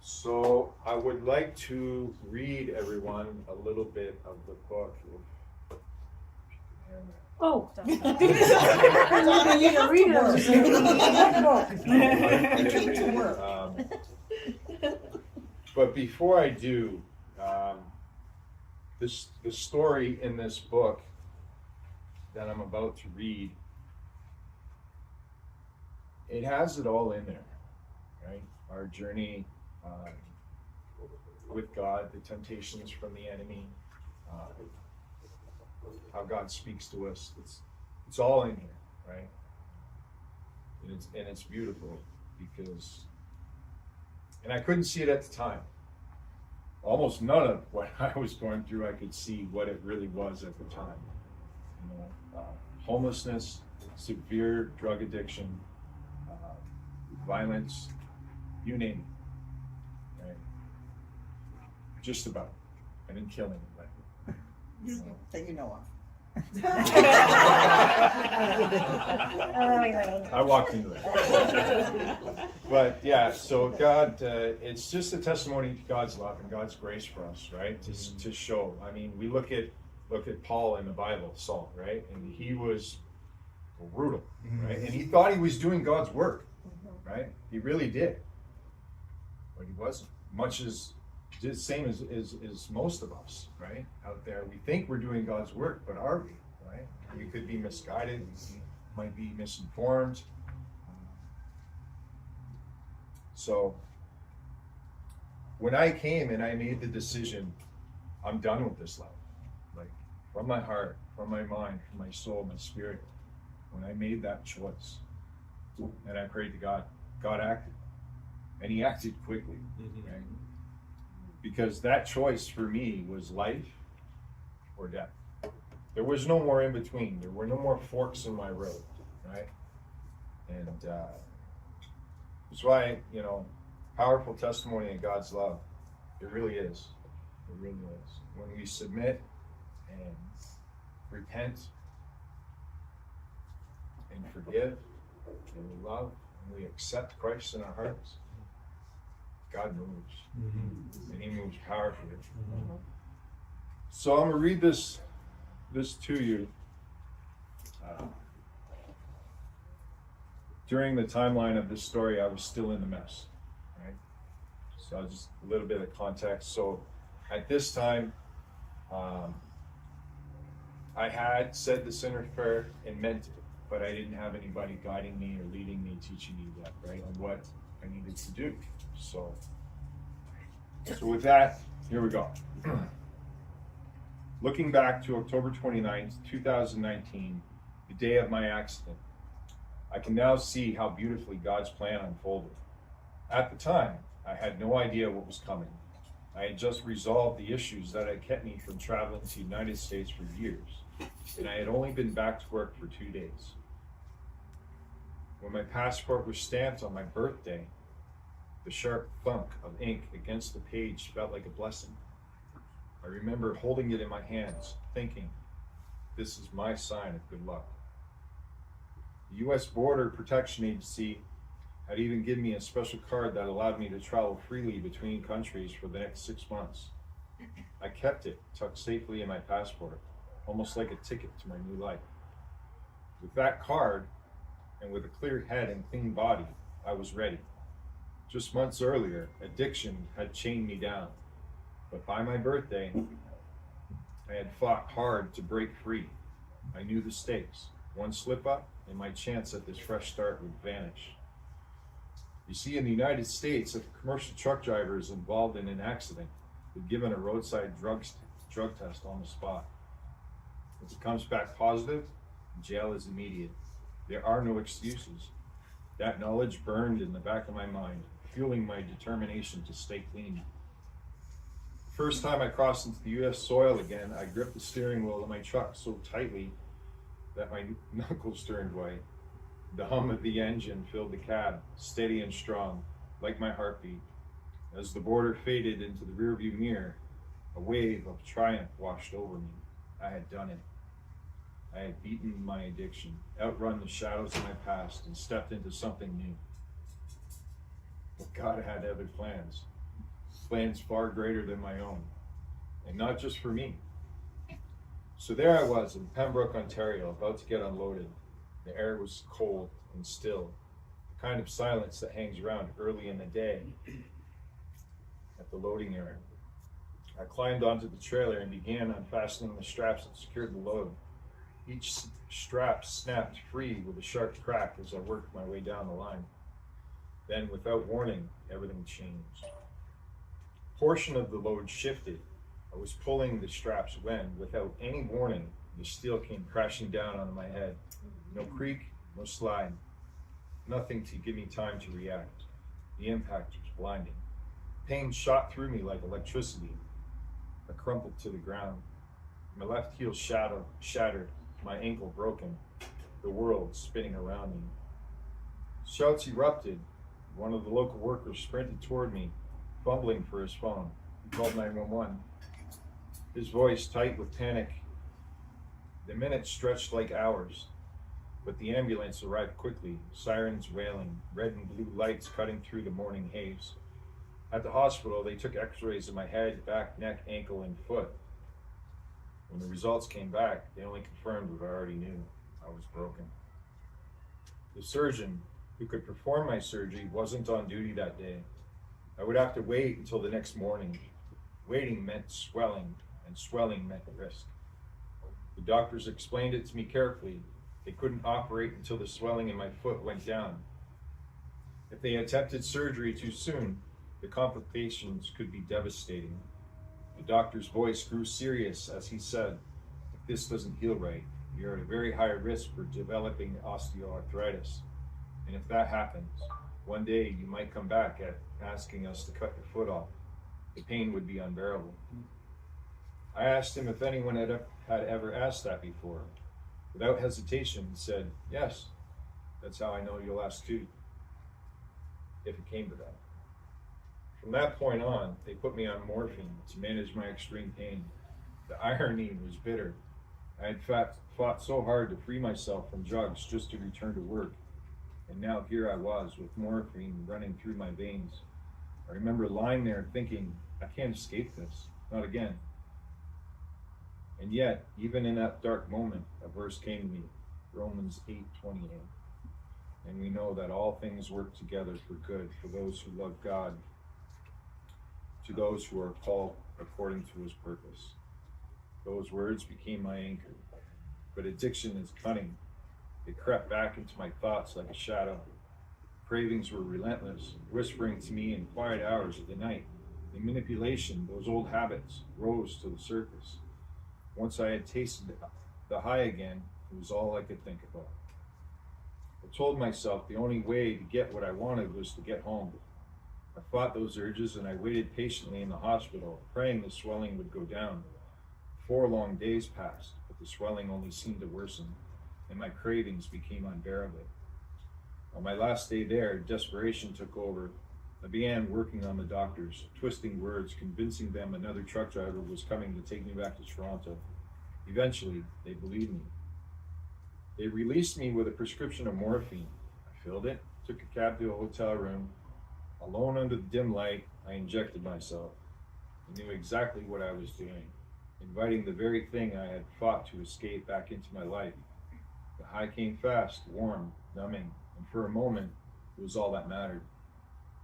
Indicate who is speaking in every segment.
Speaker 1: So I would like to read everyone a little bit of the book.
Speaker 2: Oh,
Speaker 3: Donna, you have
Speaker 2: read
Speaker 3: to work.
Speaker 1: But before I do, the story in this book that I'm about to read, it has it all in there, right? Our journey with God, the temptations from the enemy, how God speaks to us. It's all in here, right? And it's beautiful because, and I couldn't see it at the time. Almost none of what I was going through, I could see what it really was at the time. You know, homelessness, severe drug addiction, violence, you name it, right? Just about. I didn't kill anybody.
Speaker 3: That you know of.
Speaker 1: I walked into it. But yeah, so God, it's just a testimony to God's love and God's grace for us, right? To show. I mean, we look at Paul in the Bible, Saul, right? And he was brutal, right? And he thought he was doing God's work, right? He really did. But he wasn't. Much as the same as most of us, right? Out there, we think we're doing God's work, but are we, right? We could be misguided, we might be misinformed. So when I came and I made the decision, I'm done with this life. Like, from my heart, from my mind, from my soul, my spirit, when I made that choice and I prayed to God, God acted. And he acted quickly, right? Because that choice for me was life or death. There was no more in between. There were no more forks in my road, right? And that's why, you know, powerful testimony of God's love. It really is. It really is. When we submit and repent and forgive and we love and we accept Christ in our hearts, God moves, and he moves powerfully. So I'm going to read this to you. During the timeline of this story, I was still in the mess, right? So just a little bit of context. So at this time, I had said the sinner's prayer and meant it, but I didn't have anybody guiding me or leading me, teaching me yet, right, on what I needed to do. So with that, here we go. Looking back to October 29th, 2019, the day of my accident, I can now see how beautifully God's plan unfolded. At the time, I had no idea what was coming. I had just resolved the issues that had kept me from traveling to the United States for years, and I had only been back to work for 2 days. When my passport was stamped on my birthday, the sharp thunk of ink against the page felt like a blessing. I remember holding it in my hands, thinking, this is my sign of good luck. The U.S. Border Protection Agency had even given me a special card that allowed me to travel freely between countries for the next 6 months. I kept it tucked safely in my passport, almost like a ticket to my new life. With that card, and with a clear head and clean body, I was ready. Just months earlier, addiction had chained me down, but by my birthday, I had fought hard to break free. I knew the stakes. One slip up, and my chance at this fresh start would vanish. You see, in the United States, if a commercial truck driver is involved in an accident, they're given a roadside drug test on the spot. If it comes back positive, jail is immediate. There are no excuses. That knowledge burned in the back of my mind, fueling my determination to stay clean. The first time I crossed into the U.S. soil again, I gripped the steering wheel of my truck so tightly that my knuckles turned white. The hum of the engine filled the cab, steady and strong, like my heartbeat. As the border faded into the rearview mirror, a wave of triumph washed over me. I had done it. I had beaten my addiction, outrun the shadows of my past, and stepped into something new. But God had other plans. plans far greater than my own, and not just for me. So there I was in Pembroke, Ontario, about to get unloaded. The air was cold and still, the kind of silence that hangs around early in the day at the loading area. I climbed onto the trailer and began unfastening the straps that secured the load. Each strap snapped free with a sharp crack as I worked my way down the line. Then, without warning, everything changed. A portion of the load shifted. I was pulling the straps when, without any warning, the steel came crashing down on my head. No creak, no slide. Nothing to give me time to react. The impact was blinding. Pain shot through me like electricity. I crumpled to the ground. My left heel shattered, my ankle broken, the world spinning around me. Shouts erupted. One of the local workers sprinted toward me, fumbling for his phone. He called 911. His voice tight with panic. The minutes stretched like hours, but the ambulance arrived quickly, sirens wailing, red and blue lights cutting through the morning haze. At the hospital, they took x-rays of my head, back, neck, ankle, and foot. When the results came back, they only confirmed what I already knew. I was broken. The surgeon who could perform my surgery wasn't on duty that day. I would have to wait until the next morning. Waiting meant swelling, and swelling meant risk. The doctors explained it to me carefully. They couldn't operate until the swelling in my foot went down. If they attempted surgery too soon, the complications could be devastating. The doctor's voice grew serious as he said, "If this doesn't heal right, you're at a very high risk for developing osteoarthritis. And if that happens, one day you might come back at asking us to cut your foot off. The pain would be unbearable." I asked him if anyone had ever asked that before. Without hesitation, he said, "Yes, that's how I know you'll ask too, if it came to that." From that point on, they put me on morphine to manage my extreme pain. The irony was bitter. I had fought so hard to free myself from drugs just to return to work. And now here I was with morphine running through my veins. I remember lying there thinking, I can't escape this, not again. And yet, even in that dark moment, a verse came to me, Romans 8:28. And we know that all things work together for good for those who love God, to those who are called according to his purpose. Those words became my anchor. But addiction is cunning. It crept back into my thoughts like a shadow. Cravings were relentless, whispering to me in quiet hours of the night. The manipulation, those old habits, rose to the surface. Once I had tasted the high again, it was all I could think about. I told myself the only way to get what I wanted was to get home. I fought those urges and I waited patiently in the hospital, praying the swelling would go down. 4 long days passed, but the swelling only seemed to worsen, and my cravings became unbearable. On my last day there, desperation took over. I began working on the doctors, twisting words, convincing them another truck driver was coming to take me back to Toronto. Eventually, they believed me. They released me with a prescription of morphine. I filled it, took a cab to a hotel room. Alone under the dim light, I injected myself. I knew exactly what I was doing, inviting the very thing I had fought to escape back into my life. The high came fast, warm, numbing, and for a moment, it was all that mattered.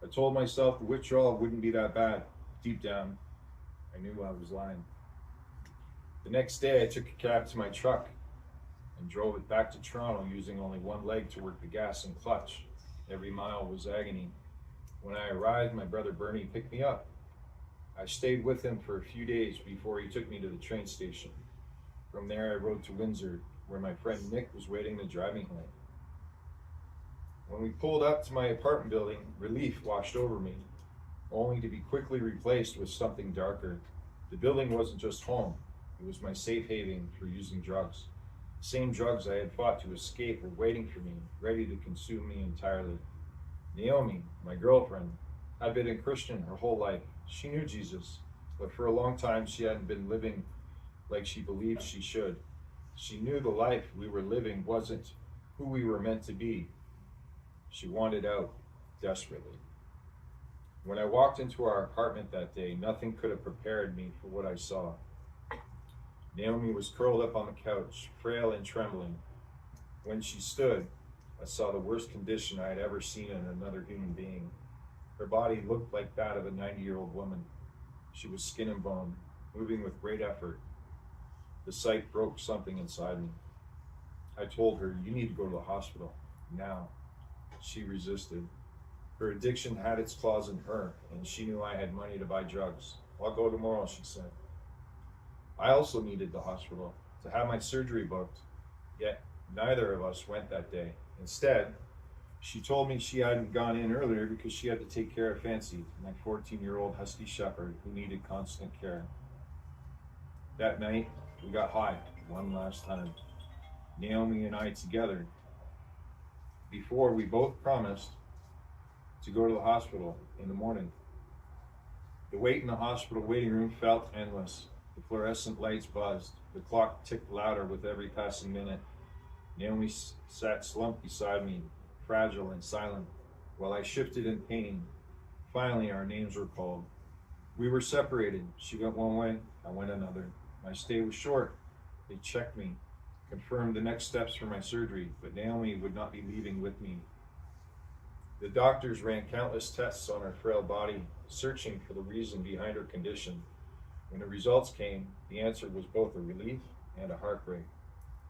Speaker 1: I told myself the withdrawal wouldn't be that bad. Deep down, I knew I was lying. The next day, I took a cab to my truck and drove it back to Toronto using only one leg to work the gas and clutch. Every mile was agony. When I arrived, my brother Bernie picked me up. I stayed with him for a few days before he took me to the train station. From there, I rode to Windsor, where my friend Nick was waiting to drive me home. When we pulled up to my apartment building, relief washed over me, only to be quickly replaced with something darker. The building wasn't just home, it was my safe haven for using drugs. The same drugs I had fought to escape were waiting for me, ready to consume me entirely. Naomi, my girlfriend, had been a Christian her whole life. She knew Jesus, but for a long time she hadn't been living like she believed she should. She knew the life we were living wasn't who we were meant to be. She wanted out desperately. When I walked into our apartment that day, nothing could have prepared me for what I saw. Naomi was curled up on the couch, frail and trembling. When she stood, I saw the worst condition I had ever seen in another human being. Her body looked like that of a 90-year-old woman. She was skin and bone, moving with great effort. The sight broke something inside me. I told her, "You need to go to the hospital, now." She resisted. Her addiction had its claws in her, and she knew I had money to buy drugs. "I'll go tomorrow," she said. I also needed the hospital to have my surgery booked, yet neither of us went that day. Instead, she told me she hadn't gone in earlier because she had to take care of Fancy, my 14-year-old husky shepherd who needed constant care. That night, we got high one last time, Naomi and I together, before we both promised to go to the hospital in the morning. The wait in the hospital waiting room felt endless. The fluorescent lights buzzed. The clock ticked louder with every passing minute. Naomi sat slumped beside me, fragile and silent, while I shifted in pain. Finally, our names were called. We were separated. She went one way, I went another. My stay was short. They checked me, confirmed the next steps for my surgery, but Naomi would not be leaving with me. The doctors ran countless tests on her frail body, searching for the reason behind her condition. When the results came, the answer was both a relief and a heartbreak.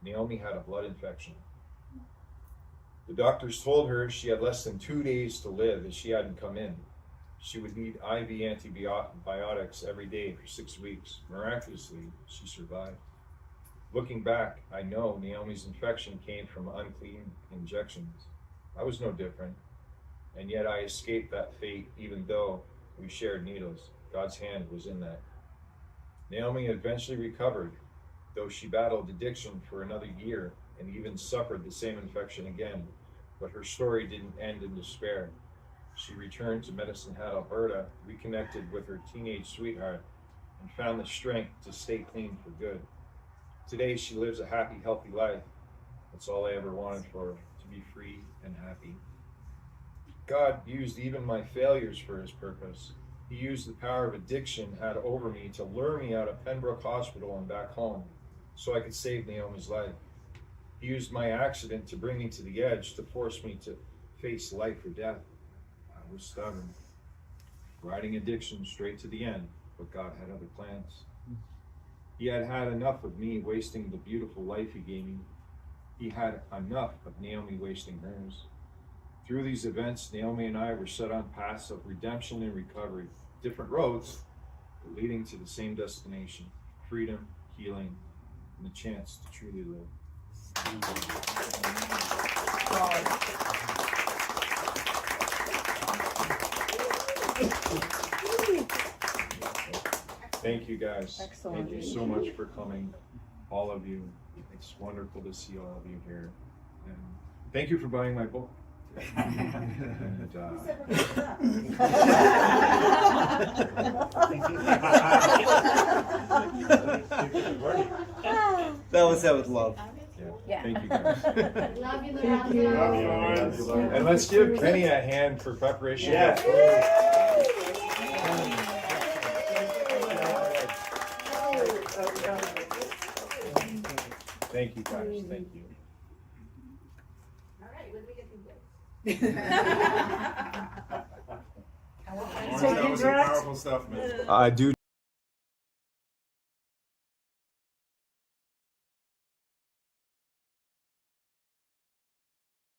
Speaker 1: Naomi had a blood infection. The doctors told her she had less than 2 days to live as she hadn't come in. She would need IV antibiotics every day for 6 weeks. Miraculously, she survived. Looking back, I know Naomi's infection came from unclean injections. I was no different, and yet I escaped that fate even though we shared needles. God's hand was in that. Naomi eventually recovered, though she battled addiction for another year and even suffered the same infection again. But her story didn't end in despair. She returned to Medicine Hat, Alberta, reconnected with her teenage sweetheart, and found the strength to stay clean for good. Today, she lives a happy, healthy life. That's all I ever wanted for her, to be free and happy. God used even my failures for his purpose. He used the power of addiction had over me to lure me out of Pembroke Hospital and back home so I could save Naomi's life. He used my accident to bring me to the edge, to force me to face life or death. I was stubborn, riding addiction straight to the end, but God had other plans. He had had enough of me wasting the beautiful life he gave me. He had enough of Naomi wasting hers. Through these events, Naomi and I were set on paths of redemption and recovery, different roads, but leading to the same destination: freedom, healing, and the chance to truly live. Thank you guys.
Speaker 3: Excellent.
Speaker 1: Thank you so much for coming, all of you. It's wonderful to see all of you here. And thank you for buying my book. And,
Speaker 2: That was said with love.
Speaker 1: yeah. Thank you guys.
Speaker 4: Love you,
Speaker 3: Thank you.
Speaker 4: Lawrence.
Speaker 1: And let's give Kenny a hand for preparation.
Speaker 2: Yeah.
Speaker 1: Thank you guys. Thank you.
Speaker 4: All right, when do we get through this?
Speaker 3: So you
Speaker 5: That was some
Speaker 3: direct?
Speaker 5: powerful stuff, man.
Speaker 1: I do.